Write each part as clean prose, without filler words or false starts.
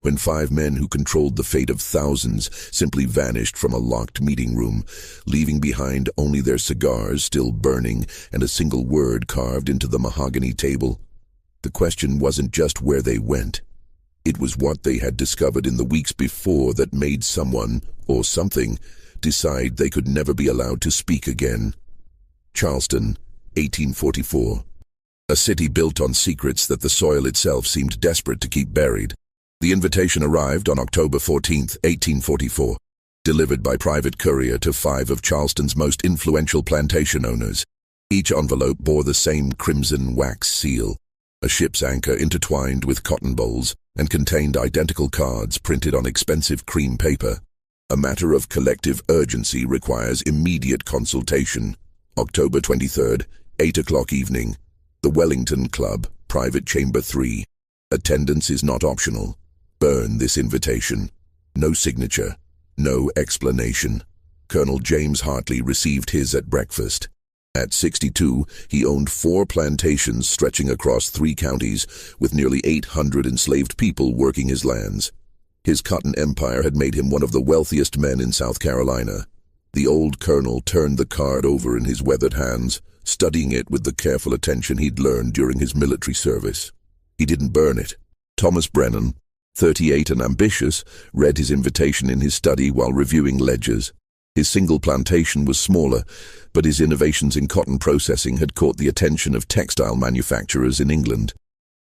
when 5 men who controlled the fate of thousands simply vanished from a locked meeting room, leaving behind only their cigars still burning and a single word carved into the mahogany table. The question wasn't just where they went. It was what they had discovered in the weeks before that made someone, or something, decide they could never be allowed to speak again. Charleston, 1844. A city built on secrets that the soil itself seemed desperate to keep buried. The invitation arrived on October 14, 1844, delivered by private courier to 5 of Charleston's most influential plantation owners. Each envelope bore the same crimson wax seal, a ship's anchor intertwined with cotton bolls, and contained identical cards printed on expensive cream paper. A matter of collective urgency requires immediate consultation. October 23rd, 8 o'clock evening. The Wellington Club, Private Chamber 3. Attendance is not optional. Burn this invitation. No signature. No explanation. Colonel James Hartley received his at breakfast. At 62, he owned 4 plantations stretching across 3 counties, with nearly 800 enslaved people working his lands. His cotton empire had made him one of the wealthiest men in South Carolina. The old colonel turned the card over in his weathered hands, studying it with the careful attention he'd learned during his military service. He didn't burn it. Thomas Brennan, 38 and ambitious, read his invitation in his study while reviewing ledgers. His single plantation was smaller, but his innovations in cotton processing had caught the attention of textile manufacturers in England.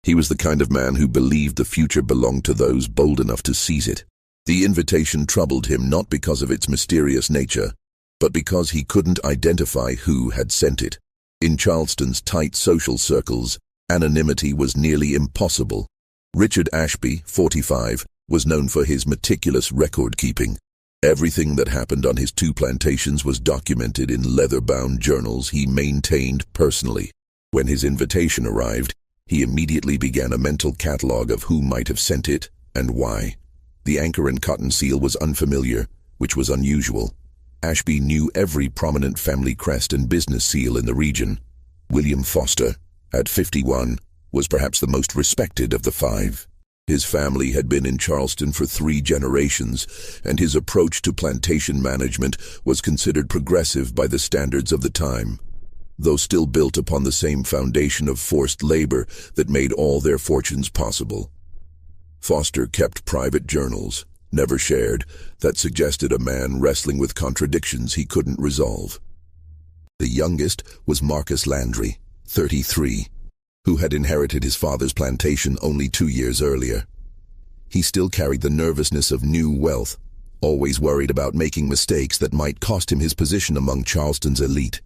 He was the kind of man who believed the future belonged to those bold enough to seize it. The invitation troubled him not because of its mysterious nature, but because he couldn't identify who had sent it. In Charleston's tight social circles, anonymity was nearly impossible. Richard Ashby, 45, was known for his meticulous record-keeping. Everything that happened on his 2 plantations was documented in leather-bound journals he maintained personally. When his invitation arrived, he immediately began a mental catalog of who might have sent it and why. The anchor and cotton seal was unfamiliar, which was unusual. Ashby knew every prominent family crest and business seal in the region. William Foster, at 51, was perhaps the most respected of the 5. His family had been in Charleston for 3 generations, and his approach to plantation management was considered progressive by the standards of the time, though still built upon the same foundation of forced labor that made all their fortunes possible. Foster kept private journals, never shared, that suggested a man wrestling with contradictions he couldn't resolve. The youngest was Marcus Landry, 33, who had inherited his father's plantation only 2 years earlier. He still carried the nervousness of new wealth, always worried about making mistakes that might cost him his position among Charleston's elite.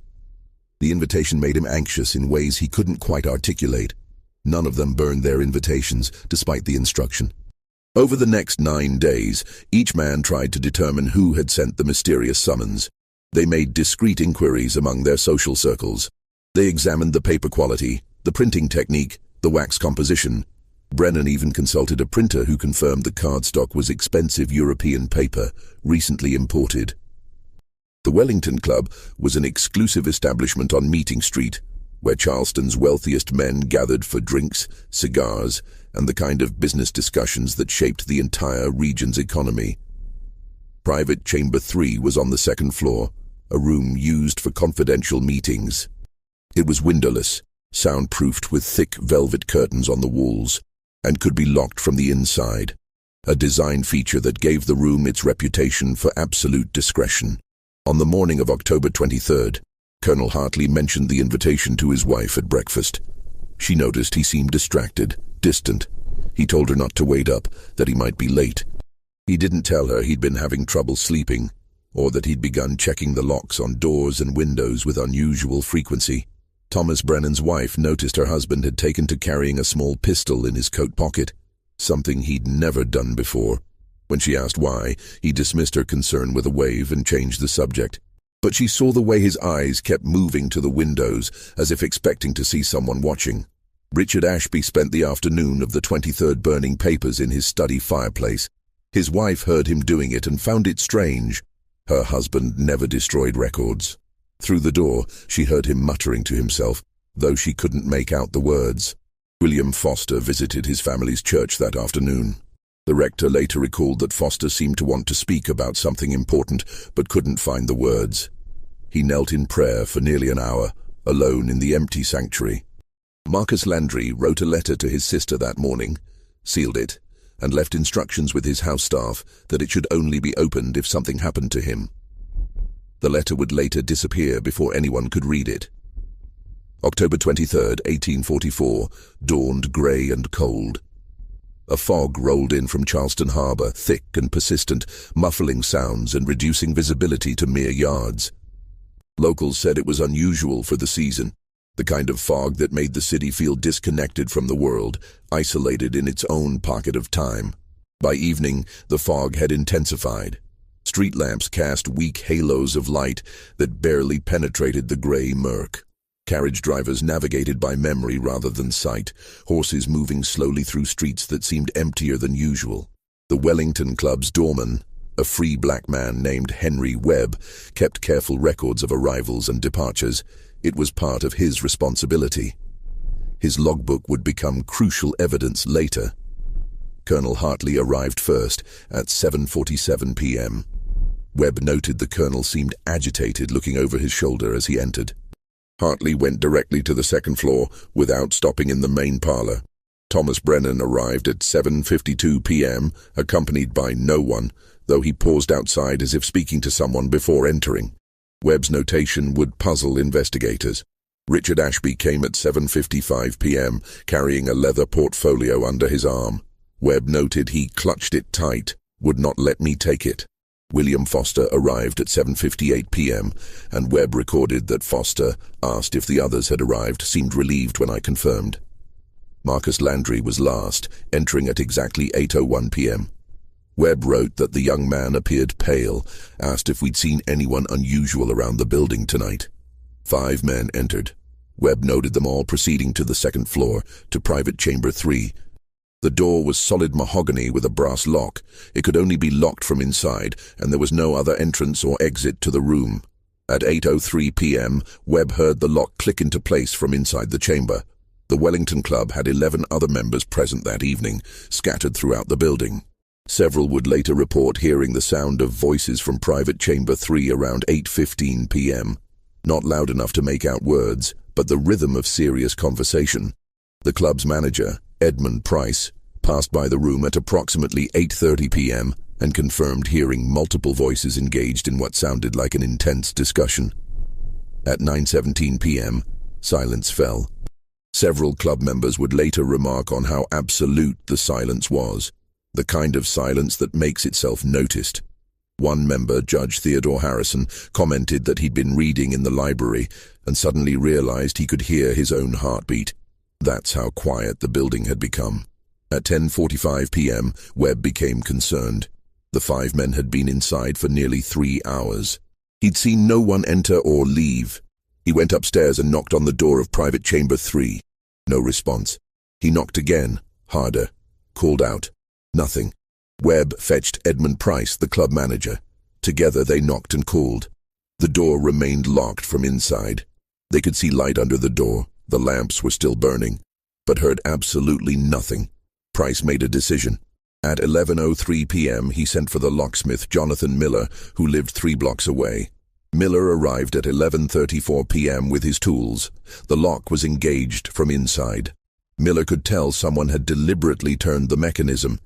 The invitation made him anxious in ways he couldn't quite articulate. None of them burned their invitations, despite the instruction. Over the next 9 days, each man tried to determine who had sent the mysterious summons. They made discreet inquiries among their social circles. They examined the paper quality, the printing technique, the wax composition. Brennan even consulted a printer who confirmed the cardstock was expensive European paper, recently imported. The Wellington Club was an exclusive establishment on Meeting Street, where Charleston's wealthiest men gathered for drinks, cigars, and the kind of business discussions that shaped the entire region's economy. Private Chamber 3 was on the 2nd floor, a room used for confidential meetings. It was windowless, soundproofed with thick velvet curtains on the walls, and could be locked from the inside, a design feature that gave the room its reputation for absolute discretion. On the morning of October 23rd, Colonel Hartley mentioned the invitation to his wife at breakfast. She noticed he seemed distracted, distant. He told her not to wait up, that he might be late. He didn't tell her he'd been having trouble sleeping, or that he'd begun checking the locks on doors and windows with unusual frequency. Thomas Brennan's wife noticed her husband had taken to carrying a small pistol in his coat pocket, something he'd never done before. When she asked why, he dismissed her concern with a wave and changed the subject. But she saw the way his eyes kept moving to the windows, as if expecting to see someone watching. Richard Ashby spent the afternoon of the 23rd burning papers in his study fireplace. His wife heard him doing it and found it strange. Her husband never destroyed records. Through the door, she heard him muttering to himself, though she couldn't make out the words. William Foster visited his family's church that afternoon. The rector later recalled that Foster seemed to want to speak about something important, but couldn't find the words. He knelt in prayer for nearly an hour, alone in the empty sanctuary. Marcus Landry wrote a letter to his sister that morning, sealed it, and left instructions with his house staff that it should only be opened if something happened to him. The letter would later disappear before anyone could read it. October 23rd, 1844, dawned grey and cold. A fog rolled in from Charleston harbor, thick and persistent, muffling sounds and reducing visibility to mere yards. Locals said it was unusual for the season, the kind of fog that made the city feel disconnected from the world, isolated in its own pocket of time. By evening, the fog had intensified. Street lamps cast weak halos of light that barely penetrated the grey murk. Carriage drivers navigated by memory rather than sight, horses moving slowly through streets that seemed emptier than usual. The Wellington Club's doorman, a free black man named Henry Webb, kept careful records of arrivals and departures. It was part of his responsibility. His logbook would become crucial evidence later. Colonel Hartley arrived first at 7:47 p.m. Webb noted the colonel seemed agitated, looking over his shoulder as he entered. Hartley went directly to the second floor without stopping in the main parlor. Thomas Brennan arrived at 7:52 p.m., accompanied by no one, though he paused outside as if speaking to someone before entering. Webb's notation would puzzle investigators. Richard Ashby came at 7:55 p.m., carrying a leather portfolio under his arm. Webb noted he clutched it tight, would not let me take it. William Foster arrived at 7:58 p.m., and Webb recorded that Foster, asked if the others had arrived, seemed relieved when I confirmed. Marcus Landry was last, entering at exactly 8:01 p.m. Webb wrote that the young man appeared pale, asked if we'd seen anyone unusual around the building tonight. 5 men entered. Webb noted them all proceeding to the second floor, to private chamber 3. The door was solid mahogany with a brass lock. It could only be locked from inside, and there was no other entrance or exit to the room. At 8:03 p.m., Webb heard the lock click into place from inside the chamber. The Wellington Club had 11 other members present that evening, scattered throughout the building. Several would later report hearing the sound of voices from private chamber 3 around 8:15 p.m. Not loud enough to make out words, but the rhythm of serious conversation. The club's manager, Edmund Price, passed by the room at approximately 8:30 p.m. and confirmed hearing multiple voices engaged in what sounded like an intense discussion. At 9:17 p.m., silence fell. Several club members would later remark on how absolute the silence was, the kind of silence that makes itself noticed. One member, Judge Theodore Harrison, commented that he'd been reading in the library and suddenly realized he could hear his own heartbeat. That's how quiet the building had become. At 10:45 p.m., Webb became concerned. The 5 men had been inside for nearly 3 hours. He'd seen no one enter or leave. He went upstairs and knocked on the door of private chamber 3. No response. He knocked again, harder. Called out. Nothing. Webb fetched Edmund Price, the club manager. Together they knocked and called. The door remained locked from inside. They could see light under the door. The lamps were still burning, but heard absolutely nothing. Price made a decision. At 11:03 p.m., he sent for the locksmith Jonathan Miller, who lived 3 blocks away. Miller arrived at 11:34 p.m. with his tools. The lock was engaged from inside. Miller could tell someone had deliberately turned the mechanism.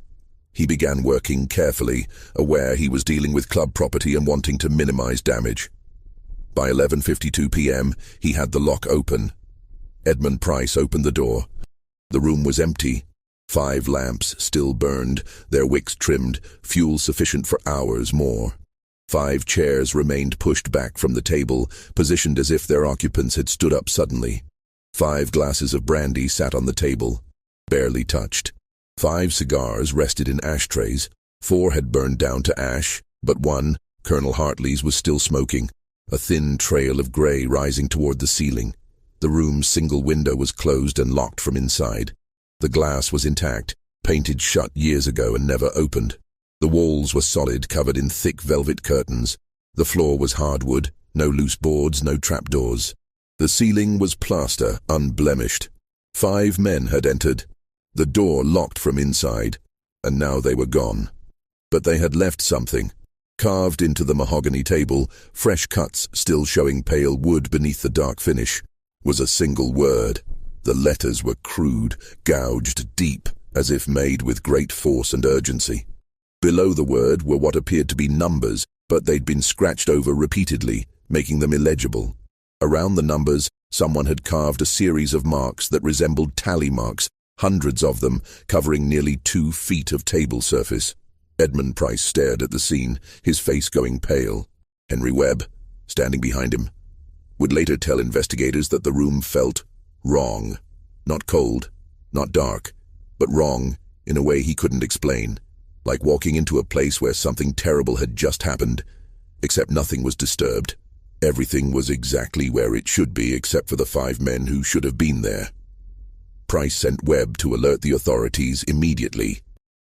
He began working carefully, aware he was dealing with club property and wanting to minimize damage. By 11:52 p.m., he had the lock open. Edmund Price opened the door. The room was empty. 5 lamps still burned, their wicks trimmed, fuel sufficient for hours more. 5 chairs remained pushed back from the table, positioned as if their occupants had stood up suddenly. 5 glasses of brandy sat on the table, barely touched. 5 cigars rested in ashtrays. 4 had burned down to ash, but one, Colonel Hartley's, was still smoking, a thin trail of grey rising toward the ceiling. The room's single window was closed and locked from inside. The glass was intact, painted shut years ago and never opened. The walls were solid, covered in thick velvet curtains. The floor was hardwood, no loose boards, no trapdoors. The ceiling was plaster, unblemished. 5 men had entered. The door locked from inside. and now they were gone. But they had left something. Carved into the mahogany table, fresh cuts still showing pale wood beneath the dark finish, was a single word. The letters were crude, gouged deep, as if made with great force and urgency. Below the word were what appeared to be numbers, but they'd been scratched over repeatedly, making them illegible. Around the numbers, someone had carved a series of marks that resembled tally marks, hundreds of them, covering nearly 2 feet of table surface. Edmund Price stared at the scene, his face going pale. Henry Webb, standing behind him, would later tell investigators that the room felt wrong. Not cold, not dark, but wrong in a way he couldn't explain. Like walking into a place where something terrible had just happened, except nothing was disturbed. Everything was exactly where it should be except for the 5 men who should have been there. Price sent Webb to alert the authorities immediately.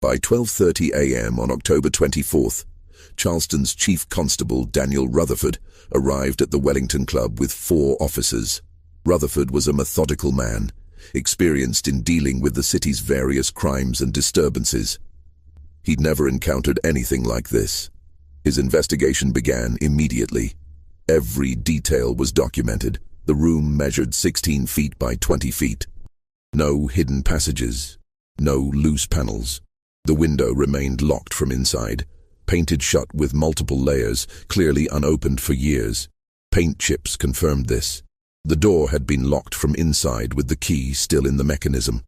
By 12:30 a.m. on October 24th, Charleston's Chief Constable Daniel Rutherford arrived at the Wellington Club with 4 officers. Rutherford was a methodical man, experienced in dealing with the city's various crimes and disturbances. He'd never encountered anything like this. His investigation began immediately. Every detail was documented. The room measured 16 feet by 20 feet. No hidden passages, no loose panels. The window remained locked from inside, painted shut with multiple layers, clearly unopened for years. Paint chips confirmed this. The door had been locked from inside with the key still in the mechanism.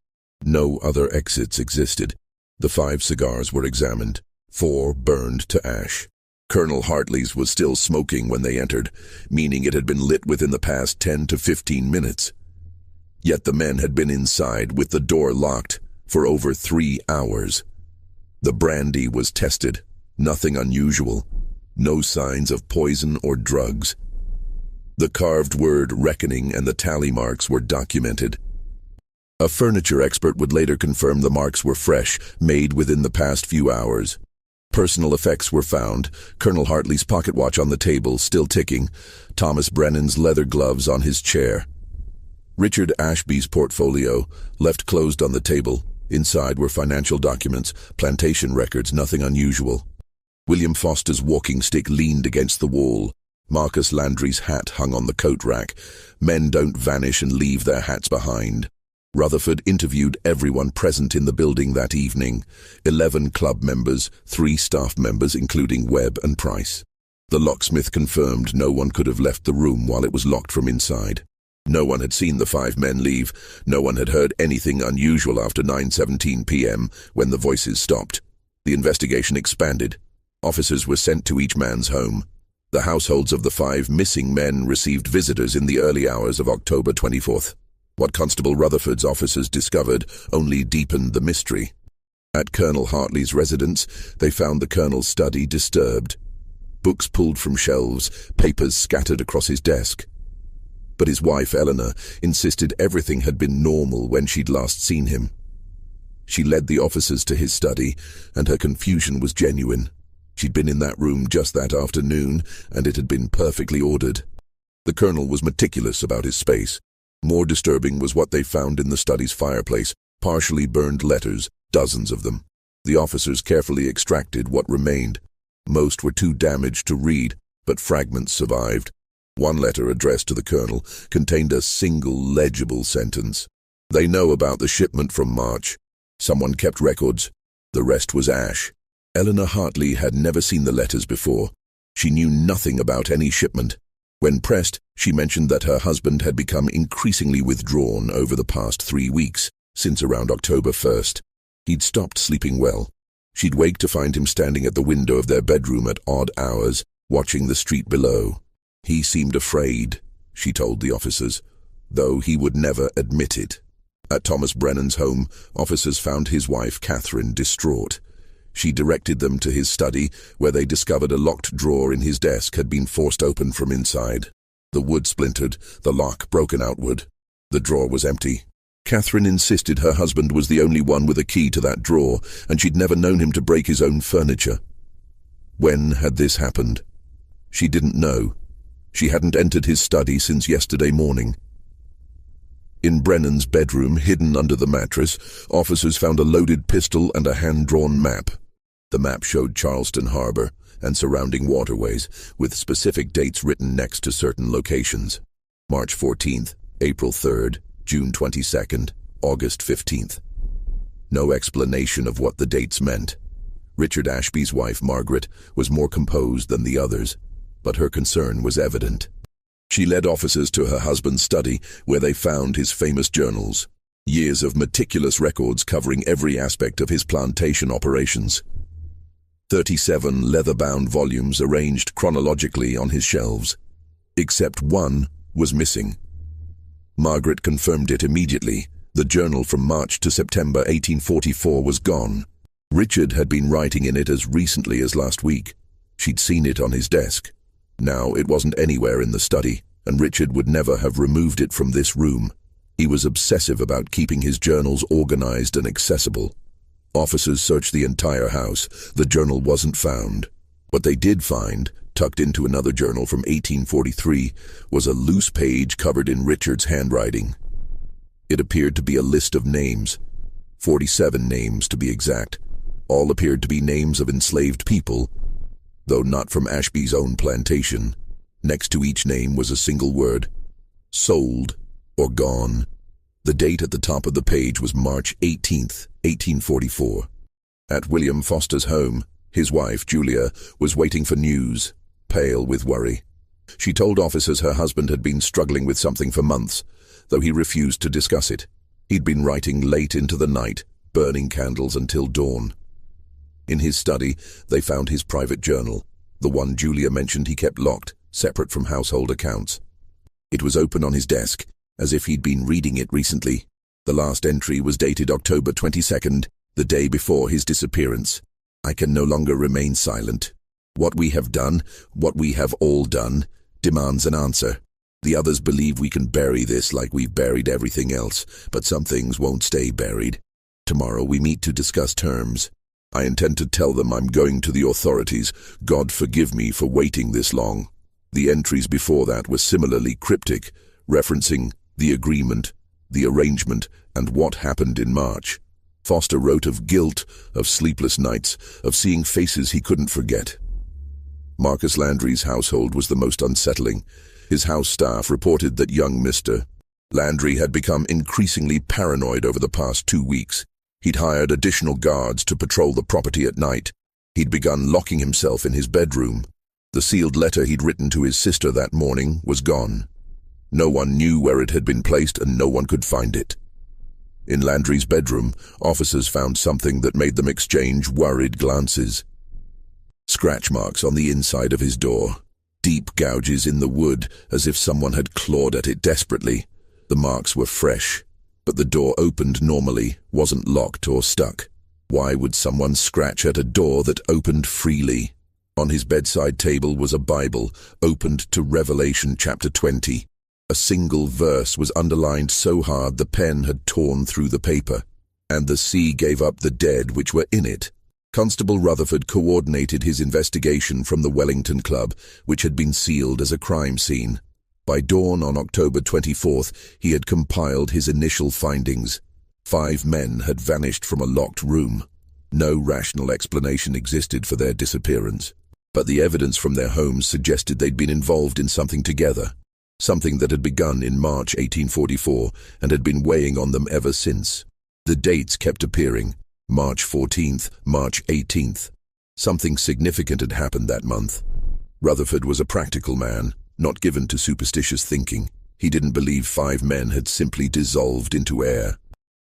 No other exits existed. The 5 cigars were examined. 4 burned to ash. Colonel Hartley's was still smoking when they entered, meaning it had been lit within the past 10 to 15 minutes. Yet the men had been inside, with the door locked, for over 3 hours. The brandy was tested. Nothing unusual. No signs of poison or drugs. The carved word reckoning and the tally marks were documented. A furniture expert would later confirm the marks were fresh, made within the past few hours. Personal effects were found. Colonel Hartley's pocket watch on the table, still ticking. Thomas Brennan's leather gloves on his chair. Richard Ashby's portfolio, left closed on the table. Inside were financial documents, plantation records, nothing unusual. William Foster's walking stick leaned against the wall. Marcus Landry's hat hung on the coat rack. Men don't vanish and leave their hats behind. Rutherford interviewed everyone present in the building that evening. 11 club members, 3 staff members including Webb and Price. The locksmith confirmed no one could have left the room while it was locked from inside. No one had seen the 5 men leave. No one had heard anything unusual after 9:17 p.m. when the voices stopped. The investigation expanded. Officers were sent to each man's home. The households of the 5 missing men received visitors in the early hours of October 24th. What Constable Rutherford's officers discovered only deepened the mystery. At Colonel Hartley's residence, they found the colonel's study disturbed. Books pulled from shelves, papers scattered across his desk. But his wife, Eleanor, insisted everything had been normal when she'd last seen him. She led the officers to his study, and her confusion was genuine. She'd been in that room just that afternoon, and it had been perfectly ordered. The colonel was meticulous about his space. More disturbing was what they found in the study's fireplace, partially burned letters, dozens of them. The officers carefully extracted what remained. Most were too damaged to read, but fragments survived. One letter addressed to the colonel contained a single legible sentence. They know about the shipment from March. Someone kept records. The rest was ash. Eleanor Hartley had never seen the letters before. She knew nothing about any shipment. When pressed, she mentioned that her husband had become increasingly withdrawn over the past 3 weeks, since around October 1st. He'd stopped sleeping well. She'd wake to find him standing at the window of their bedroom at odd hours, watching the street below. He seemed afraid, she told the officers, though he would never admit it. At Thomas Brennan's home, officers found his wife, Catherine, distraught. She directed them to his study, where they discovered a locked drawer in his desk had been forced open from inside. The wood splintered, the lock broken outward. The drawer was empty. Catherine insisted her husband was the only one with a key to that drawer, and she'd never known him to break his own furniture. When had this happened? She didn't know. She hadn't entered his study since yesterday morning. In Brennan's bedroom, hidden under the mattress, officers found a loaded pistol and a hand-drawn map. The map showed Charleston Harbor and surrounding waterways, with specific dates written next to certain locations. March 14th, April 3rd, June 22nd, August 15th. No explanation of what the dates meant. Richard Ashby's wife, Margaret, was more composed than the others, but her concern was evident. She led officers to her husband's study, where they found his famous journals. Years of meticulous records covering every aspect of his plantation operations. 37 leather-bound volumes arranged chronologically on his shelves. Except one was missing. Margaret confirmed it immediately. The journal from March to September 1844 was gone. Richard had been writing in it as recently as last week. She'd seen it on his desk. Now it wasn't anywhere in the study, and Richard would never have removed it from this room. He was obsessive about keeping his journals organized and accessible. Officers searched the entire house. The journal wasn't found. What they did find, tucked into another journal from 1843, was a loose page covered in Richard's handwriting. It appeared to be a list of names, 47 names to be exact. All appeared to be names of enslaved people, though not from Ashby's own plantation. Next to each name was a single word: sold or gone. The date at the top of the page was March 18th, 1844. At William Foster's home, his wife, Julia, was waiting for news, pale with worry. She told officers her husband had been struggling with something for months, though he refused to discuss it. He'd been writing late into the night, burning candles until dawn. In his study, they found his private journal, the one Julia mentioned he kept locked, separate from household accounts. It was open on his desk, as if he'd been reading it recently. The last entry was dated October 22nd, the day before his disappearance. I can no longer remain silent. What we have done, what we have all done, demands an answer. The others believe we can bury this like we've buried everything else, but some things won't stay buried. Tomorrow we meet to discuss terms. I intend to tell them I'm going to the authorities. God forgive me for waiting this long. The entries before that were similarly cryptic, referencing the agreement, the arrangement, and what happened in March. Foster wrote of guilt, of sleepless nights, of seeing faces he couldn't forget. Marcus Landry's household was the most unsettling. His house staff reported that young Mr. Landry had become increasingly paranoid over the past 2 weeks. He'd hired additional guards to patrol the property at night. He'd begun locking himself in his bedroom. The sealed letter he'd written to his sister that morning was gone. No one knew where it had been placed, and no one could find it. In Landry's bedroom, officers found something that made them exchange worried glances. Scratch marks on the inside of his door. Deep gouges in the wood, as if someone had clawed at it desperately. The marks were fresh, but the door opened normally, wasn't locked or stuck. Why would someone scratch at a door that opened freely? On his bedside table was a Bible, opened to Revelation chapter 20. A single verse was underlined so hard the pen had torn through the paper. And the sea gave up the dead which were in it. Constable Rutherford coordinated his investigation from the Wellington Club, which had been sealed as a crime scene. By dawn on October 24th, he had compiled his initial findings. 5 men had vanished from a locked room. No rational explanation existed for their disappearance, but the evidence from their homes suggested they'd been involved in something together, something that had begun in March 1844 and had been weighing on them ever since. The dates kept appearing: March 14th, March 18th. Something significant had happened that month. Rutherford was a practical man, not given to superstitious thinking. He didn't believe 5 men had simply dissolved into air.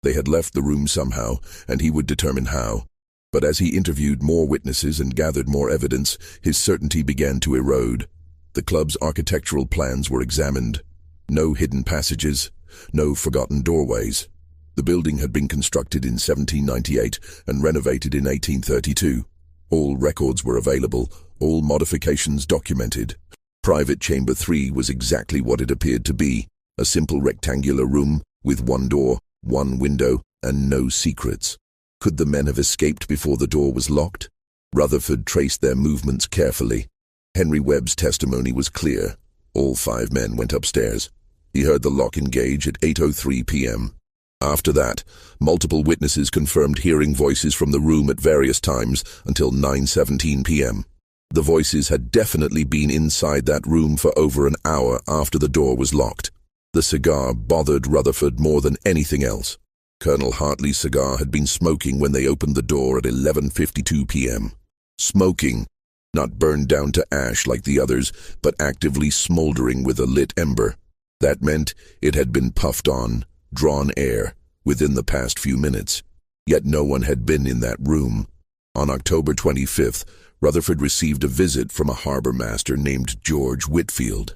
They had left the room somehow, and he would determine how. But as he interviewed more witnesses and gathered more evidence, his certainty began to erode. The club's architectural plans were examined. No hidden passages, no forgotten doorways. The building had been constructed in 1798 and renovated in 1832. All records were available, all modifications documented. Private Chamber 3 was exactly what it appeared to be: a simple rectangular room with 1 door, 1 window, and no secrets. Could the men have escaped before the door was locked? Rutherford traced their movements carefully. Henry Webb's testimony was clear. All 5 men went upstairs. He heard the lock engage at 8:03 p.m. After that, multiple witnesses confirmed hearing voices from the room at various times until 9:17 p.m. The voices had definitely been inside that room for over an hour after the door was locked. The cigar bothered Rutherford more than anything else. Colonel Hartley's cigar had been smoking when they opened the door at 11:52 p.m. Smoking, not burned down to ash like the others, but actively smoldering with a lit ember. That meant it had been puffed on, drawn air, within the past few minutes. Yet no one had been in that room. On October 25th, Rutherford received a visit from a harbor master named George Whitfield.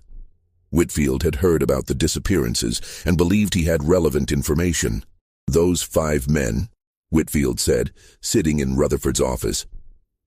Whitfield had heard about the disappearances and believed he had relevant information. Those 5 men, Whitfield said, sitting in Rutherford's office.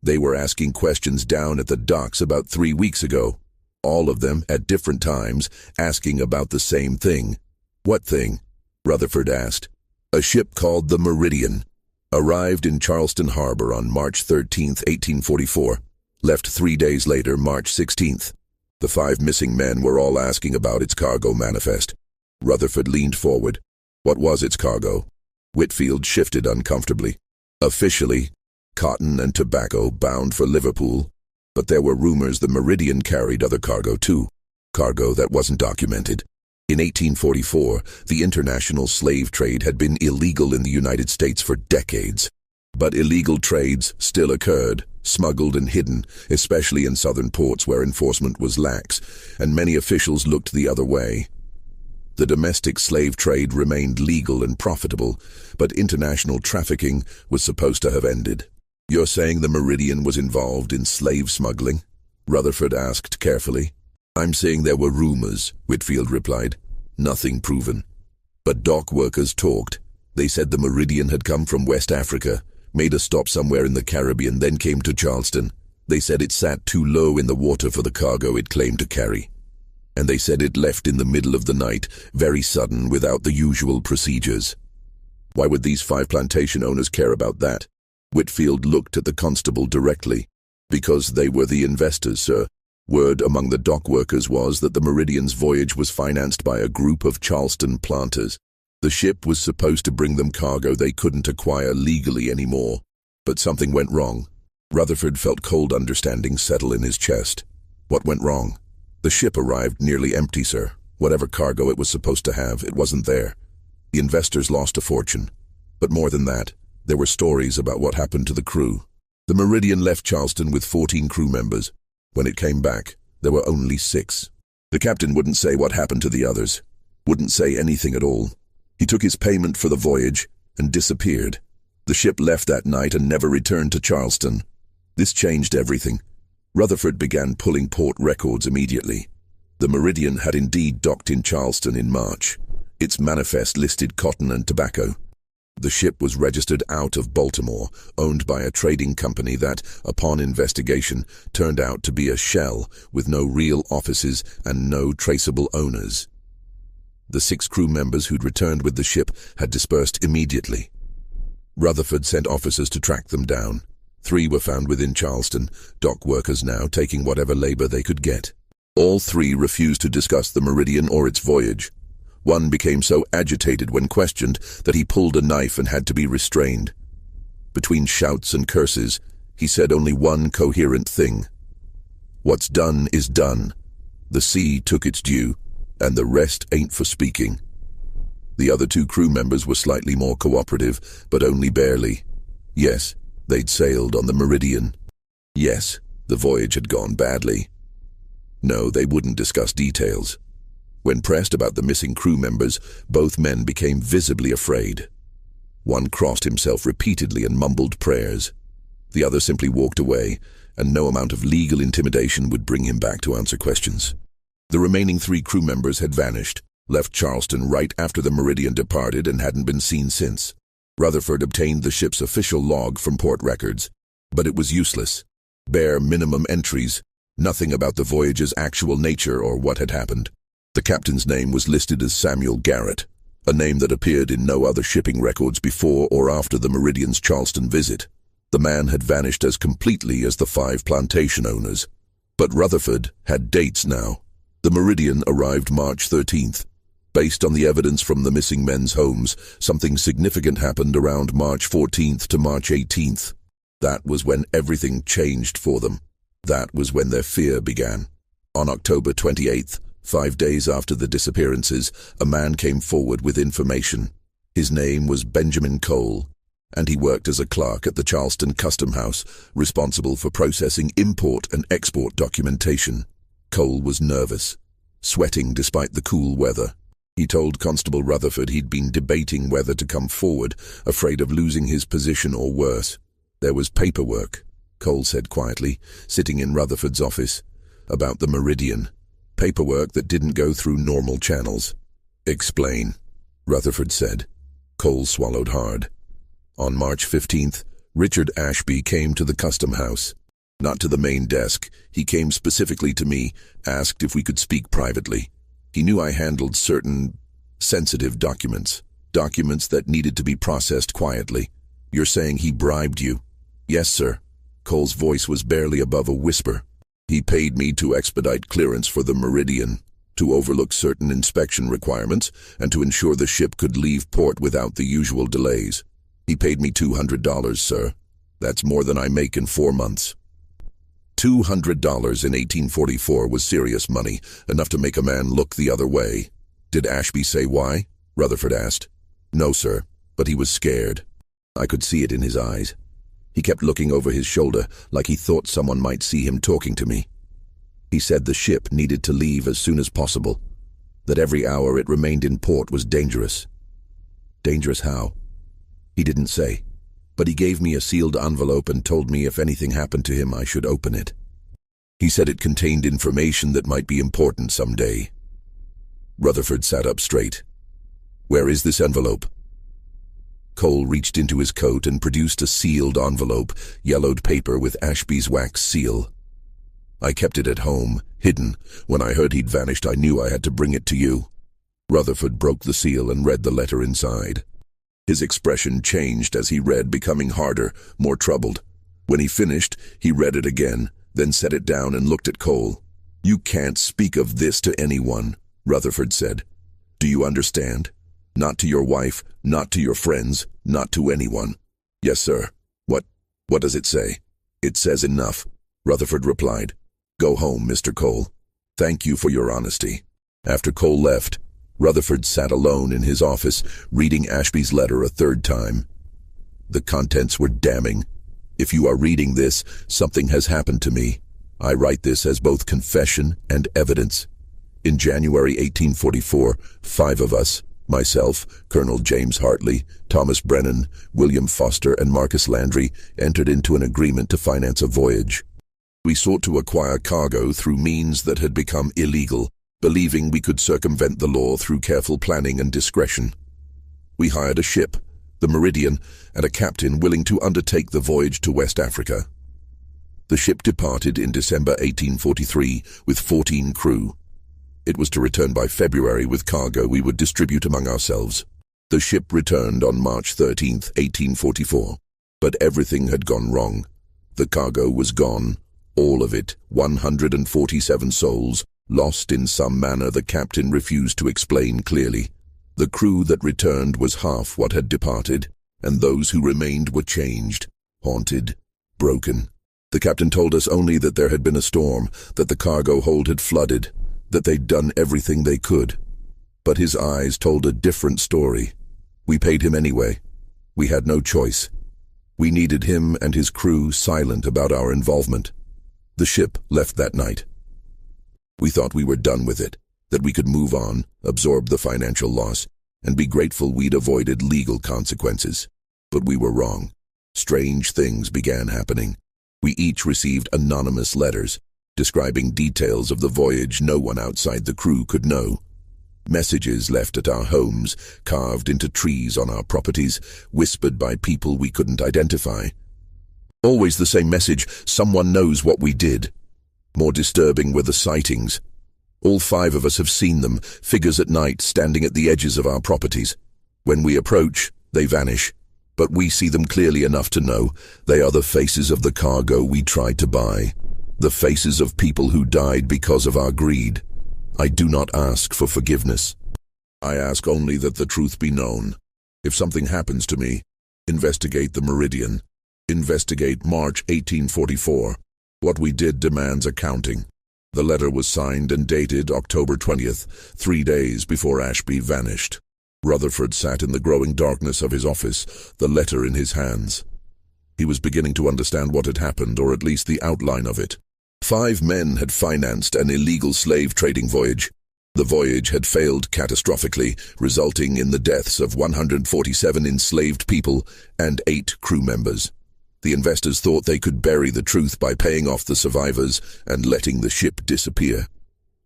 They were asking questions down at the docks about 3 weeks ago. All of them, at different times, asking about the same thing. What thing? Rutherford asked. A ship called the Meridian arrived in Charleston Harbor on March 13, 1844, left 3 days later, March 16th. The 5 missing men were all asking about its cargo manifest. Rutherford leaned forward. What was its cargo? Whitfield shifted uncomfortably. Officially, cotton and tobacco bound for Liverpool, but there were rumors the Meridian carried other cargo too, cargo that wasn't documented. In 1844, the international slave trade had been illegal in the United States for decades. But illegal trades still occurred, smuggled and hidden, especially in southern ports where enforcement was lax, and many officials looked the other way. The domestic slave trade remained legal and profitable, but international trafficking was supposed to have ended. You're saying the Meridian was involved in slave smuggling? Rutherford asked carefully. I'm saying there were rumors, Whitfield replied. Nothing proven. But dock workers talked. They said the Meridian had come from West Africa, made a stop somewhere in the Caribbean, then came to Charleston. They said it sat too low in the water for the cargo it claimed to carry. And they said it left in the middle of the night, very sudden, without the usual procedures. Why would these 5 plantation owners care about that? Whitfield looked at the constable directly. Because they were the investors, sir. Word among the dock workers was that the Meridian's voyage was financed by a group of Charleston planters. The ship was supposed to bring them cargo they couldn't acquire legally anymore. But something went wrong. Rutherford felt cold understanding settle in his chest. What went wrong? The ship arrived nearly empty, sir. Whatever cargo it was supposed to have, it wasn't there. The investors lost a fortune. But more than that, there were stories about what happened to the crew. The Meridian left Charleston with 14 crew members. When it came back, there were only 6. The captain wouldn't say what happened to the others. Wouldn't say anything at all. He took his payment for the voyage and disappeared. The ship left that night and never returned to Charleston. This changed everything. Rutherford began pulling port records immediately. The Meridian had indeed docked in Charleston in March. Its manifest listed cotton and tobacco. The ship was registered out of Baltimore, owned by a trading company that, upon investigation, turned out to be a shell with no real offices and no traceable owners. The 6 crew members who'd returned with the ship had dispersed immediately. Rutherford sent officers to track them down. 3 were found within Charleston, dock workers now taking whatever labor they could get. All 3 refused to discuss the Meridian or its voyage. One became so agitated when questioned that he pulled a knife and had to be restrained. Between shouts and curses, he said only one coherent thing. What's done is done. The sea took its due, and the rest ain't for speaking. The other 2 crew members were slightly more cooperative, but only barely. Yes, they'd sailed on the Meridian. Yes, the voyage had gone badly. No, they wouldn't discuss details. When pressed about the missing crew members, both men became visibly afraid. One crossed himself repeatedly and mumbled prayers. The other simply walked away, and no amount of legal intimidation would bring him back to answer questions. The remaining 3 crew members had vanished, left Charleston right after the Meridian departed and hadn't been seen since. Rutherford obtained the ship's official log from port records, but it was useless. Bare minimum entries, nothing about the voyage's actual nature or what had happened. The captain's name was listed as Samuel Garrett, a name that appeared in no other shipping records before or after the Meridian's Charleston visit. The man had vanished as completely as the 5 plantation owners. But Rutherford had dates now. The Meridian arrived March 13th. Based on the evidence from the missing men's homes, something significant happened around March 14th to March 18th. That was when everything changed for them. That was when their fear began. On October 28th, 5 days after the disappearances, a man came forward with information. His name was Benjamin Cole, and he worked as a clerk at the Charleston Custom House, responsible for processing import and export documentation. Cole was nervous, sweating despite the cool weather. He told Constable Rutherford he'd been debating whether to come forward, afraid of losing his position or worse. There was paperwork, Cole said quietly, sitting in Rutherford's office, about the Meridian. Paperwork that didn't go through normal channels. Explain, Rutherford said. Cole swallowed hard. On March 15th, Richard Ashby came to the Custom House. Not to the main desk. He came specifically to me, asked if we could speak privately. He knew I handled certain sensitive documents that needed to be processed quietly. You're saying he bribed you? Yes, sir. Cole's voice was barely above a whisper. He paid me to expedite clearance for the Meridian, to overlook certain inspection requirements, and to ensure the ship could leave port without the usual delays. He paid me $200, sir. That's more than I make in 4 months. $200 in 1844 was serious money, enough to make a man look the other way. Did Ashby say why? Rutherford asked. No, sir, but he was scared. I could see it in his eyes. He kept looking over his shoulder like he thought someone might see him talking to me. He said the ship needed to leave as soon as possible, that every hour it remained in port was dangerous. Dangerous how? He didn't say, but he gave me a sealed envelope and told me if anything happened to him I should open it. He said it contained information that might be important someday. Rutherford sat up straight. Where is this envelope? Cole reached into his coat and produced a sealed envelope, yellowed paper with Ashby's wax seal. I kept it at home, hidden. When I heard he'd vanished, I knew I had to bring it to you. Rutherford broke the seal and read the letter inside. His expression changed as he read, becoming harder, more troubled. When he finished, he read it again, then set it down and looked at Cole. You can't speak of this to anyone, Rutherford said. Do you understand? Not to your wife, not to your friends, not to anyone. Yes, sir. What does it say? It says enough, Rutherford replied. Go home, Mr. Cole. Thank you for your honesty. After Cole left, Rutherford sat alone in his office, reading Ashby's letter a third time. The contents were damning. If you are reading this, something has happened to me. I write this as both confession and evidence. In January 1844, 5 of us, myself, Colonel James Hartley, Thomas Brennan, William Foster, and Marcus Landry, entered into an agreement to finance a voyage. We sought to acquire cargo through means that had become illegal, believing we could circumvent the law through careful planning and discretion. We hired a ship, the Meridian, and a captain willing to undertake the voyage to West Africa. The ship departed in December 1843 with 14 crew. It was to return by February with cargo we would distribute among ourselves. The ship returned on March 13, 1844. But everything had gone wrong. The cargo was gone, all of it, 147 souls, lost in some manner the captain refused to explain clearly. The crew that returned was half what had departed, and those who remained were changed, haunted, broken. The captain told us only that there had been a storm, that the cargo hold had flooded, that they'd done everything they could. But his eyes told a different story. We paid him anyway. We had no choice. We needed him and his crew silent about our involvement. The ship left that night. We thought we were done with it, that we could move on, absorb the financial loss, and be grateful we'd avoided legal consequences. But we were wrong. Strange things began happening. We each received anonymous letters, describing details of the voyage no one outside the crew could know. Messages left at our homes, carved into trees on our properties, whispered by people we couldn't identify. Always the same message, someone knows what we did. More disturbing were the sightings. All 5 of us have seen them, figures at night standing at the edges of our properties. When we approach, they vanish. But we see them clearly enough to know they are the faces of the cargo we tried to buy. The faces of people who died because of our greed. I do not ask for forgiveness. I ask only that the truth be known. If something happens to me, investigate the Meridian. Investigate March 1844. What we did demands accounting. The letter was signed and dated October 20th, 3 days before Ashby vanished. Rutherford sat in the growing darkness of his office, the letter in his hands. He was beginning to understand what had happened, or at least the outline of it. 5 men had financed an illegal slave trading voyage. The voyage had failed catastrophically, resulting in the deaths of 147 enslaved people and 8 crew members. The investors thought they could bury the truth by paying off the survivors and letting the ship disappear.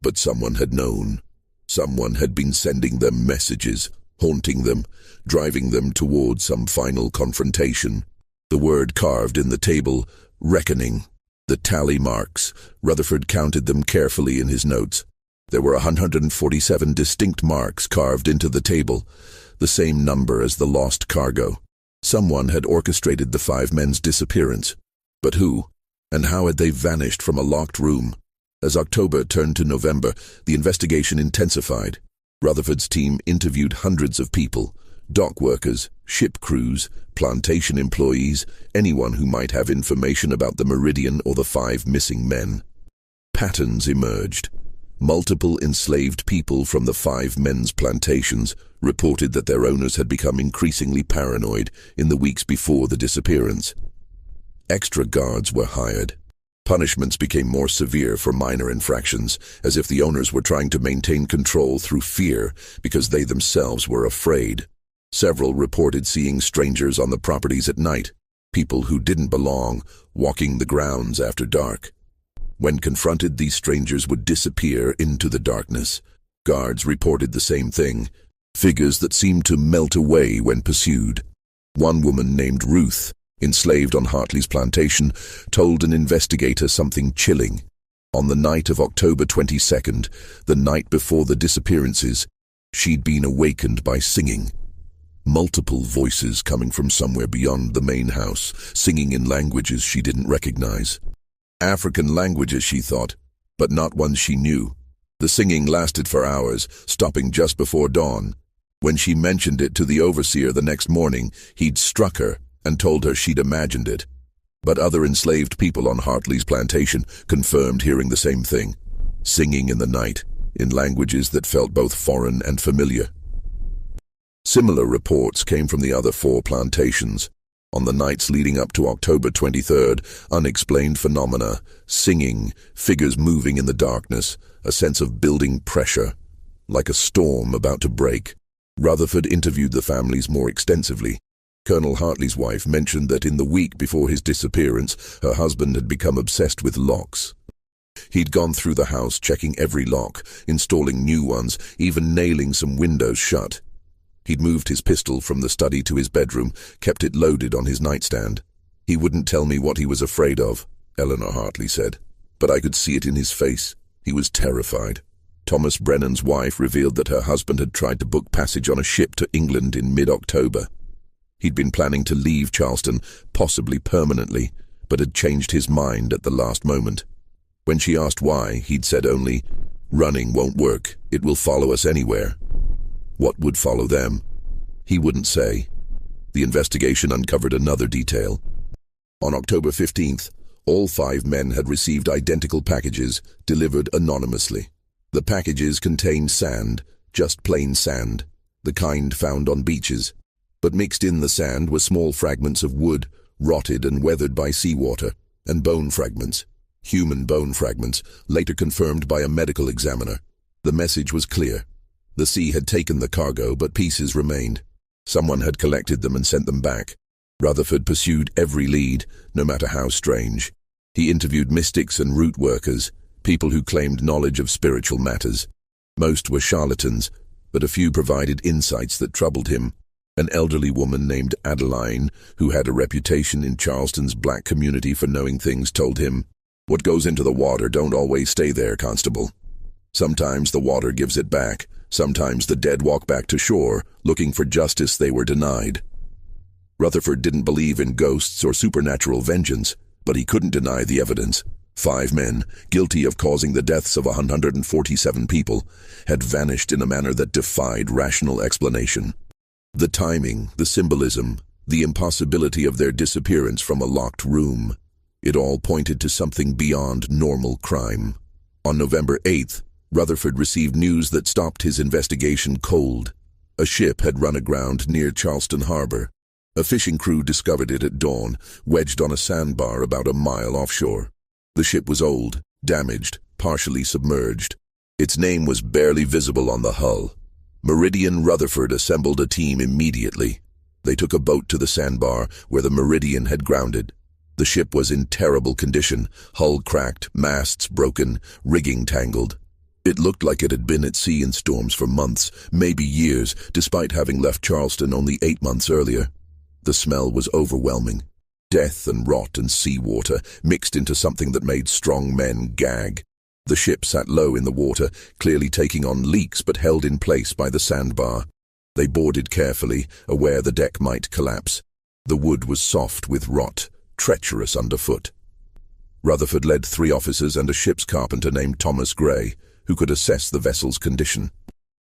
But someone had known. Someone had been sending them messages, haunting them, driving them towards some final confrontation. The word carved in the table, reckoning. The tally marks. Rutherford counted them carefully in his notes. There were 147 distinct marks carved into the table, the same number as the lost cargo. Someone had orchestrated the 5 men's disappearance. But who? And how had they vanished from a locked room? As October turned to November, the investigation intensified. Rutherford's team interviewed hundreds of people, dock workers, ship crews, plantation employees, anyone who might have information about the Meridian or the 5 missing men. Patterns emerged. Multiple enslaved people from the 5 men's plantations reported that their owners had become increasingly paranoid in the weeks before the disappearance. Extra guards were hired. Punishments became more severe for minor infractions, as if the owners were trying to maintain control through fear because they themselves were afraid. Several reported seeing strangers on the properties at night, people who didn't belong, walking the grounds after dark. When confronted, these strangers would disappear into the darkness. Guards reported the same thing, figures that seemed to melt away when pursued. One woman named Ruth, enslaved on Hartley's plantation, told an investigator something chilling. On the night of October 22nd, the night before the disappearances, she'd been awakened by singing. Multiple voices coming from somewhere beyond the main house, singing in languages she didn't recognize. African languages, she thought, but not ones she knew. The singing lasted for hours, stopping just before dawn. When she mentioned it to the overseer the next morning, he'd struck her and told her she'd imagined it. But other enslaved people on Hartley's plantation confirmed hearing the same thing, singing in the night, in languages that felt both foreign and familiar. Similar reports came from the other 4 plantations. On the nights leading up to October 23rd, unexplained phenomena, singing, figures moving in the darkness, a sense of building pressure, like a storm about to break. Rutherford interviewed the families more extensively. Colonel Hartley's wife mentioned that in the week before his disappearance, her husband had become obsessed with locks. He'd gone through the house checking every lock, installing new ones, even nailing some windows shut. He'd moved his pistol from the study to his bedroom, kept it loaded on his nightstand. He wouldn't tell me what he was afraid of, Eleanor Hartley said, but I could see it in his face. He was terrified. Thomas Brennan's wife revealed that her husband had tried to book passage on a ship to England in mid-October. He'd been planning to leave Charleston, possibly permanently, but had changed his mind at the last moment. When she asked why, he'd said only, "Running won't work. It will follow us anywhere." What would follow them? He wouldn't say. The investigation uncovered another detail. On October 15th, all 5 men had received identical packages, delivered anonymously. The packages contained sand, just plain sand, the kind found on beaches. But mixed in the sand were small fragments of wood, rotted and weathered by seawater, and bone fragments, human bone fragments, later confirmed by a medical examiner. The message was clear. The sea had taken the cargo, but pieces remained. Someone had collected them and sent them back. Rutherford pursued every lead, no matter how strange. He interviewed mystics and root workers, people who claimed knowledge of spiritual matters. Most were charlatans, but a few provided insights that troubled him. An elderly woman named Adeline, who had a reputation in Charleston's black community for knowing things, told him, "What goes into the water don't always stay there, Constable. Sometimes the water gives it back. Sometimes the dead walk back to shore, looking for justice they were denied." Rutherford didn't believe in ghosts or supernatural vengeance, but he couldn't deny the evidence. 5 men, guilty of causing the deaths of 147 people, had vanished in a manner that defied rational explanation. The timing, the symbolism, the impossibility of their disappearance from a locked room, it all pointed to something beyond normal crime. On November 8th, Rutherford received news that stopped his investigation cold. A ship had run aground near Charleston harbor. A fishing crew discovered it at dawn, wedged on a sandbar about a mile offshore. The ship was old, damaged, partially submerged. Its name was barely visible on the hull. Meridian Rutherford assembled a team immediately. They took a boat to the sandbar where the Meridian had grounded. The ship was in terrible condition, hull cracked, masts broken, rigging tangled. It looked like it had been at sea in storms for months, maybe years, despite having left Charleston only 8 months earlier. The smell was overwhelming. Death and rot and seawater mixed into something that made strong men gag. The ship sat low in the water, clearly taking on leaks but held in place by the sandbar. They boarded carefully, aware the deck might collapse. The wood was soft with rot, treacherous underfoot. Rutherford led 3 officers and a ship's carpenter named Thomas Gray, who could assess the vessel's condition.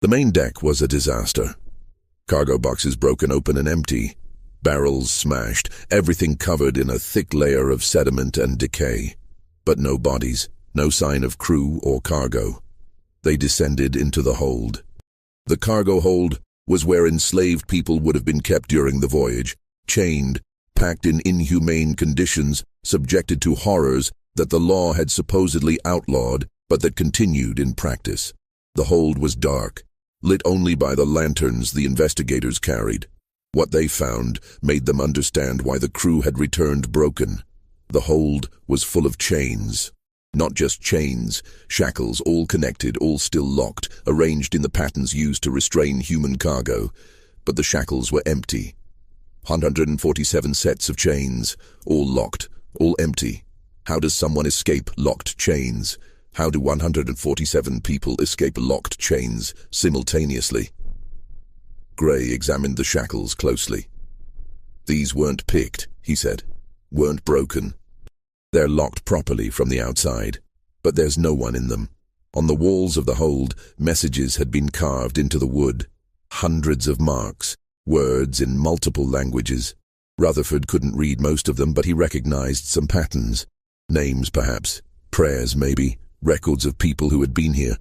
The main deck was a disaster. Cargo boxes broken open and empty. Barrels smashed, everything covered in a thick layer of sediment and decay. But no bodies, no sign of crew or cargo. They descended into the hold. The cargo hold was where enslaved people would have been kept during the voyage, chained, packed in inhumane conditions, subjected to horrors that the law had supposedly outlawed, but that continued in practice. The hold was dark, lit only by the lanterns the investigators carried. What they found made them understand why the crew had returned broken. The hold was full of chains. Not just chains, shackles, all connected, all still locked, arranged in the patterns used to restrain human cargo. But the shackles were empty. 147 sets of chains, all locked, all empty. How does someone escape locked chains? How do 147 people escape locked chains simultaneously? Gray examined the shackles closely. These weren't picked, he said, weren't broken. They're locked properly from the outside, but there's no one in them. On the walls of the hold, messages had been carved into the wood. Hundreds of marks, words in multiple languages. Rutherford couldn't read most of them, but he recognized some patterns. Names, perhaps. Prayers, maybe. Records of people who had been here.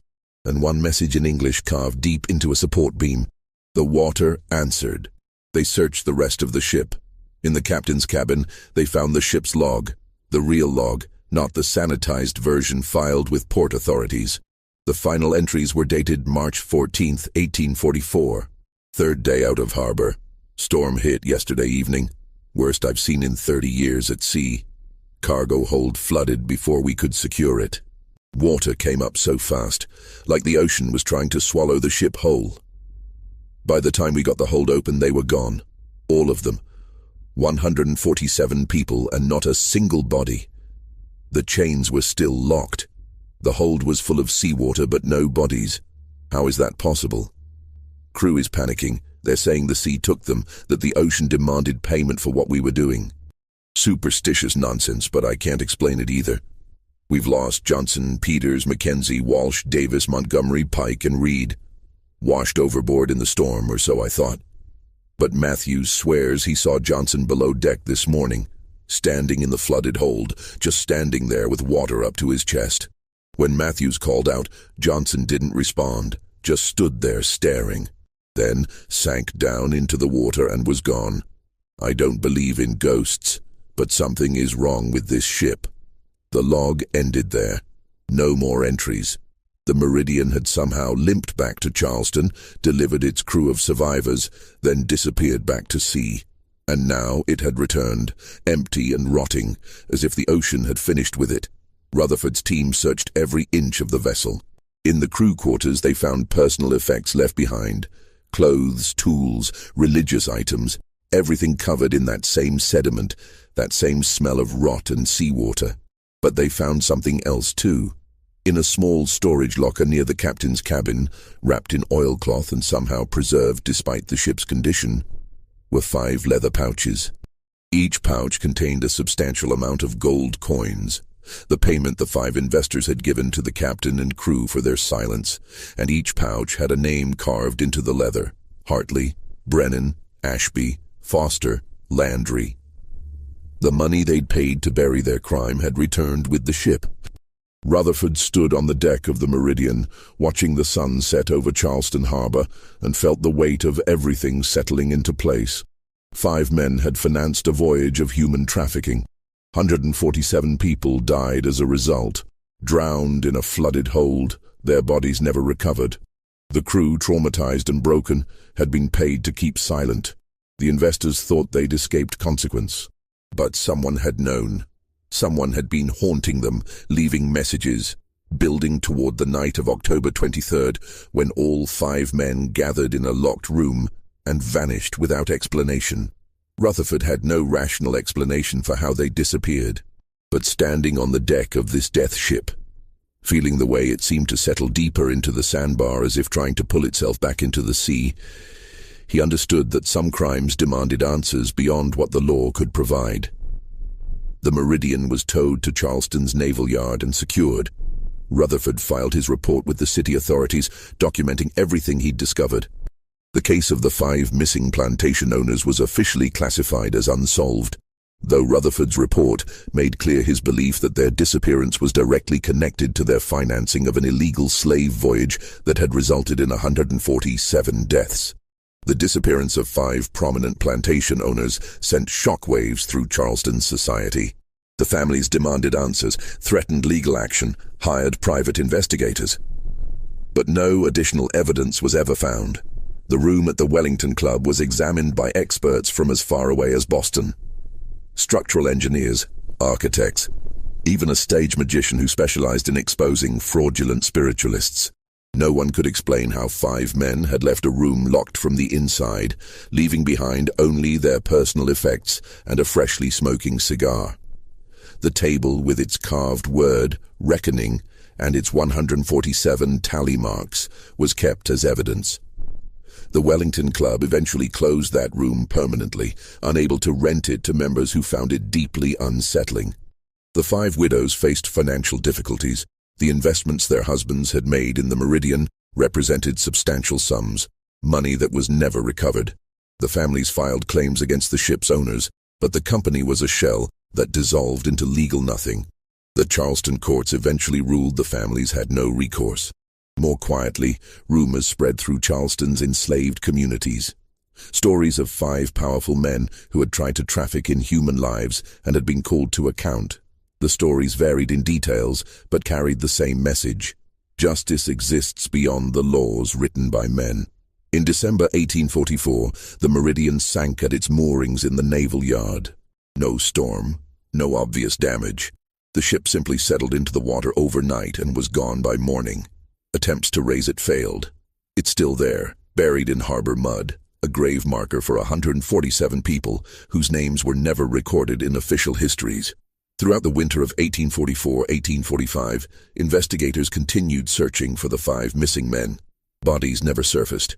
And one message in English carved deep into a support beam. The water answered. They searched the rest of the ship. In the captain's cabin, they found the ship's log. The real log, not the sanitized version filed with port authorities. The final entries were dated March 14, 1844. 3rd day out of harbor. Storm hit yesterday evening. Worst I've seen in 30 years at sea. Cargo hold flooded before we could secure it. Water came up so fast, like the ocean was trying to swallow the ship whole. By the time we got the hold open, they were gone. All of them. 147 people and not a single body. The chains were still locked. The hold was full of seawater but no bodies. How is that possible? Crew is panicking. They're saying the sea took them, that the ocean demanded payment for what we were doing. Superstitious nonsense, but I can't explain it either. We've lost Johnson, Peters, Mackenzie, Walsh, Davis, Montgomery, Pike, and Reed. Washed overboard in the storm, or so I thought. But Matthews swears he saw Johnson below deck this morning, standing in the flooded hold, just standing there with water up to his chest. When Matthews called out, Johnson didn't respond, just stood there staring. Then sank down into the water and was gone. I don't believe in ghosts, but something is wrong with this ship. The log ended there. No more entries. The Meridian had somehow limped back to Charleston, delivered its crew of survivors, then disappeared back to sea. And now it had returned, empty and rotting, as if the ocean had finished with it. Rutherford's team searched every inch of the vessel. In the crew quarters they found personal effects left behind. Clothes, tools, religious items, everything covered in that same sediment, that same smell of rot and seawater. But they found something else too. In a small storage locker near the captain's cabin, wrapped in oilcloth and somehow preserved despite the ship's condition, were 5 leather pouches. Each pouch contained a substantial amount of gold coins. The payment the 5 investors had given to the captain and crew for their silence, and each pouch had a name carved into the leather: Hartley, Brennan, Ashby, Foster, Landry. The money they'd paid to bury their crime had returned with the ship. Rutherford stood on the deck of the Meridian, watching the sun set over Charleston harbor, and felt the weight of everything settling into place. 5 men had financed a voyage of human trafficking. 147 people died as a result, drowned in a flooded hold, their bodies never recovered. The crew, traumatized and broken, had been paid to keep silent. The investors thought they'd escaped consequence. But someone had known. Someone had been haunting them, leaving messages, building toward the night of October 23rd, when all 5 men gathered in a locked room and vanished without explanation. Rutherford had no rational explanation for how they disappeared, but standing on the deck of this death ship, feeling the way it seemed to settle deeper into the sandbar as if trying to pull itself back into the sea, he understood that some crimes demanded answers beyond what the law could provide. The Meridian was towed to Charleston's naval yard and secured. Rutherford filed his report with the city authorities, documenting everything he'd discovered. The case of the 5 missing plantation owners was officially classified as unsolved, though Rutherford's report made clear his belief that their disappearance was directly connected to their financing of an illegal slave voyage that had resulted in 147 deaths. The disappearance of 5 prominent plantation owners sent shockwaves through Charleston society. The families demanded answers, threatened legal action, hired private investigators. But no additional evidence was ever found. The room at the Wellington Club was examined by experts from as far away as Boston. Structural engineers, architects, even a stage magician who specialized in exposing fraudulent spiritualists. No one could explain how 5 men had left a room locked from the inside, leaving behind only their personal effects and a freshly smoking cigar. The table with its carved word, reckoning, and its 147 tally marks was kept as evidence. The Wellington Club eventually closed that room permanently, unable to rent it to members who found it deeply unsettling. The 5 widows faced financial difficulties. The investments their husbands had made in the Meridian represented substantial sums, money that was never recovered. The families filed claims against the ship's owners, but the company was a shell that dissolved into legal nothing. The Charleston courts eventually ruled the families had no recourse. More quietly, rumors spread through Charleston's enslaved communities. Stories of 5 powerful men who had tried to traffic in human lives and had been called to account. The stories varied in details, but carried the same message. Justice exists beyond the laws written by men. In December 1844, the Meridian sank at its moorings in the naval yard. No storm, no obvious damage. The ship simply settled into the water overnight and was gone by morning. Attempts to raise it failed. It's still there, buried in harbor mud, a grave marker for 147 people whose names were never recorded in official histories. Throughout the winter of 1844-1845, investigators continued searching for the 5 missing men. Bodies never surfaced.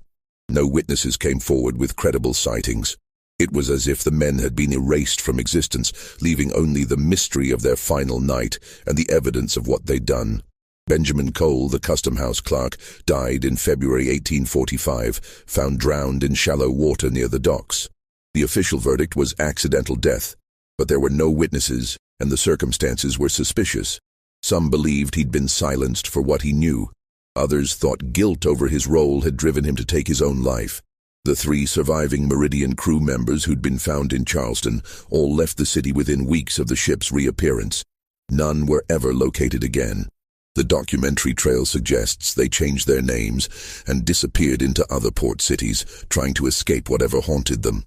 No witnesses came forward with credible sightings. It was as if the men had been erased from existence, leaving only the mystery of their final night and the evidence of what they'd done. Benjamin Cole, the custom house clerk, died in February 1845, found drowned in shallow water near the docks. The official verdict was accidental death, but there were no witnesses, and the circumstances were suspicious. Some believed he'd been silenced for what he knew. Others thought guilt over his role had driven him to take his own life. The 3 surviving Meridian crew members who'd been found in Charleston all left the city within weeks of the ship's reappearance. None were ever located again. The documentary trail suggests they changed their names and disappeared into other port cities, trying to escape whatever haunted them.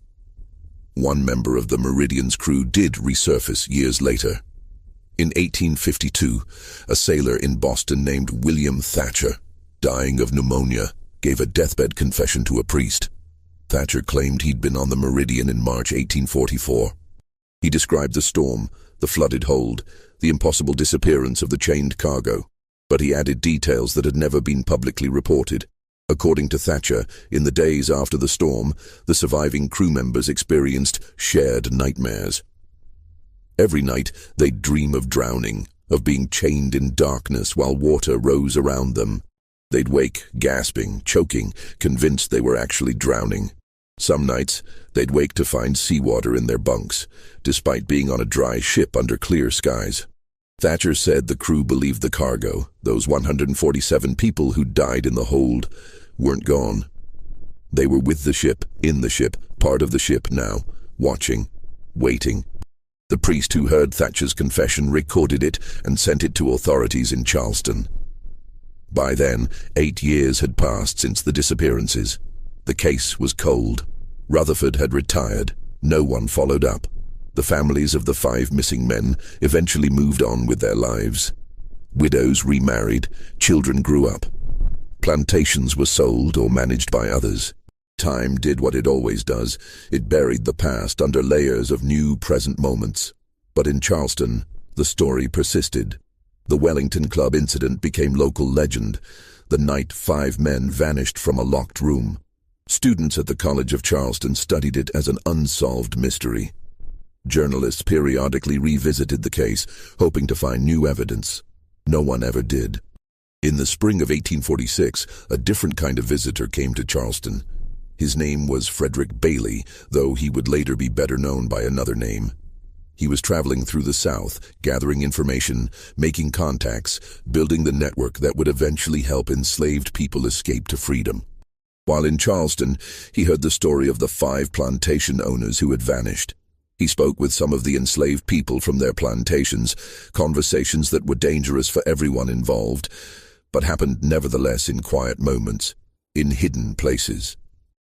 One member of the Meridian's crew did resurface years later. In 1852, a sailor in Boston named William Thatcher, dying of pneumonia, gave a deathbed confession to a priest. Thatcher claimed he'd been on the Meridian in March 1844. He described the storm, the flooded hold, the impossible disappearance of the chained cargo, but he added details that had never been publicly reported. According to Thatcher, in the days after the storm, the surviving crew members experienced shared nightmares. Every night, they'd dream of drowning, of being chained in darkness while water rose around them. They'd wake, gasping, choking, convinced they were actually drowning. Some nights, they'd wake to find seawater in their bunks, despite being on a dry ship under clear skies. Thatcher said the crew believed the cargo, those 147 people who died in the hold, weren't gone. They were with the ship, in the ship, part of the ship now, watching, waiting. The priest who heard Thatcher's confession recorded it and sent it to authorities in Charleston. By then, 8 years had passed since the disappearances. The case was cold. Rutherford had retired. No one followed up. The families of the 5 missing men eventually moved on with their lives. Widows remarried, children grew up. Plantations were sold or managed by others. Time did what it always does. It buried the past under layers of new present moments. But in Charleston, the story persisted. The Wellington Club incident became local legend. The night 5 men vanished from a locked room. Students at the College of Charleston studied it as an unsolved mystery. Journalists periodically revisited the case, hoping to find new evidence. No one ever did. In the spring of 1846, a different kind of visitor came to Charleston. His name was Frederick Bailey, though he would later be better known by another name. He was traveling through the South, gathering information, making contacts, building the network that would eventually help enslaved people escape to freedom. While in Charleston, he heard the story of the 5 plantation owners who had vanished. He spoke with some of the enslaved people from their plantations, conversations that were dangerous for everyone involved, but happened nevertheless in quiet moments, in hidden places.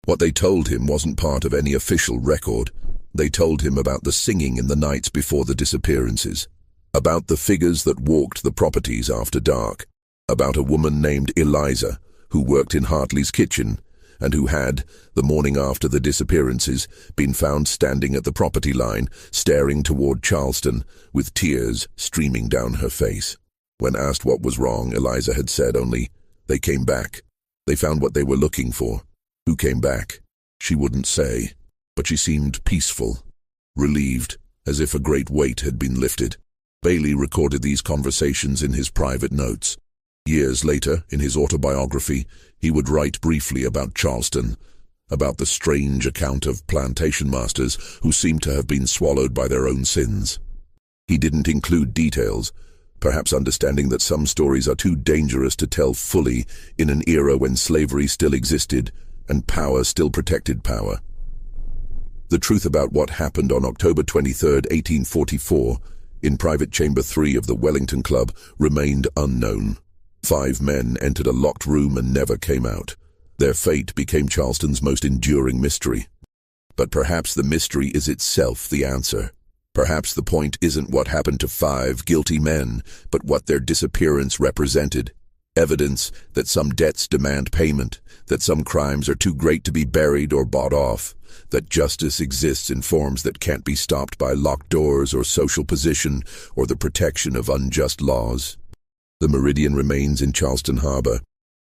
What they told him wasn't part of any official record. They told him about the singing in the nights before the disappearances, about the figures that walked the properties after dark, about a woman named Eliza, who worked in Hartley's kitchen, and who had, the morning after the disappearances, been found standing at the property line, staring toward Charleston, with tears streaming down her face. When asked what was wrong, Eliza had said only, "They came back. They found what they were looking for." Who came back? She wouldn't say, but she seemed peaceful, relieved, as if a great weight had been lifted. Bailey recorded these conversations in his private notes. Years later, in his autobiography, he would write briefly about Charleston, about the strange account of plantation masters who seemed to have been swallowed by their own sins. He didn't include details, perhaps understanding that some stories are too dangerous to tell fully in an era when slavery still existed and power still protected power. The truth about what happened on October 23, 1844, in Private Chamber 3 of the Wellington Club, remained unknown. 5 men entered a locked room and never came out. Their fate became Charleston's most enduring mystery. But perhaps the mystery is itself the answer. Perhaps the point isn't what happened to 5 guilty men, but what their disappearance represented. Evidence that some debts demand payment, that some crimes are too great to be buried or bought off, that justice exists in forms that can't be stopped by locked doors or social position or the protection of unjust laws. The Meridian remains in Charleston Harbor,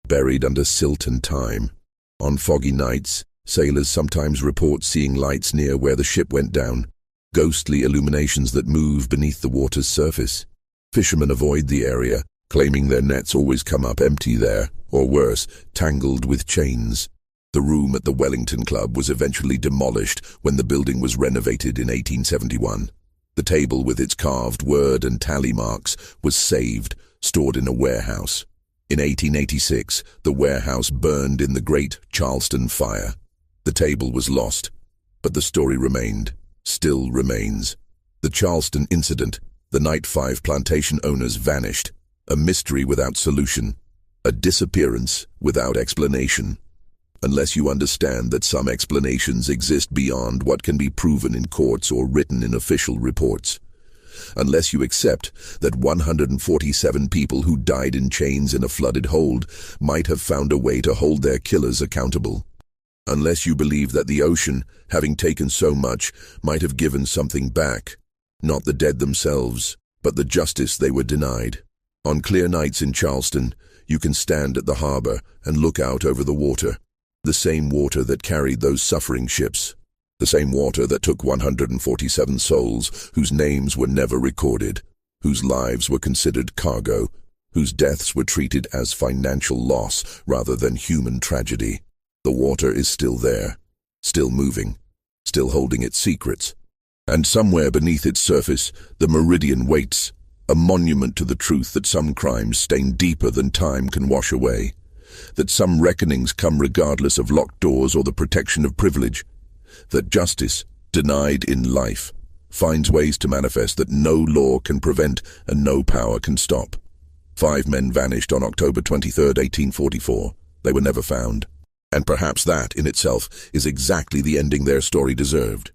buried under silt and time. On foggy nights, sailors sometimes report seeing lights near where the ship went down, ghostly illuminations that move beneath the water's surface. Fishermen avoid the area, claiming their nets always come up empty there, or worse, tangled with chains. The room at the Wellington Club was eventually demolished when the building was renovated in 1871. The table with its carved word and tally marks was saved, stored in a warehouse. In 1886, the warehouse burned in the Great Charleston Fire. The table was lost, but the story remained, still remains. The Charleston incident, the night 5 plantation owners vanished, a mystery without solution, a disappearance without explanation. Unless you understand that some explanations exist beyond what can be proven in courts or written in official reports. Unless you accept that 147 people who died in chains in a flooded hold might have found a way to hold their killers accountable. Unless you believe that the ocean, having taken so much, might have given something back, not the dead themselves, but the justice they were denied. On clear nights in Charleston, you can stand at the harbor and look out over the water, the same water that carried those suffering ships. The same water that took 147 souls whose names were never recorded. whose lives were considered cargo, whose deaths were treated as financial loss rather than human tragedy. The water is still there, still moving, still holding its secrets. And somewhere beneath its surface, the meridian waits, a monument to the truth that some crimes stain deeper than time can wash away, that some reckonings come regardless of locked doors or the protection of privilege, that justice, denied in life, finds ways to manifest that no law can prevent and no power can stop. 5 men vanished on October 23, 1844. They were never found. And perhaps that, in itself, is exactly the ending their story deserved.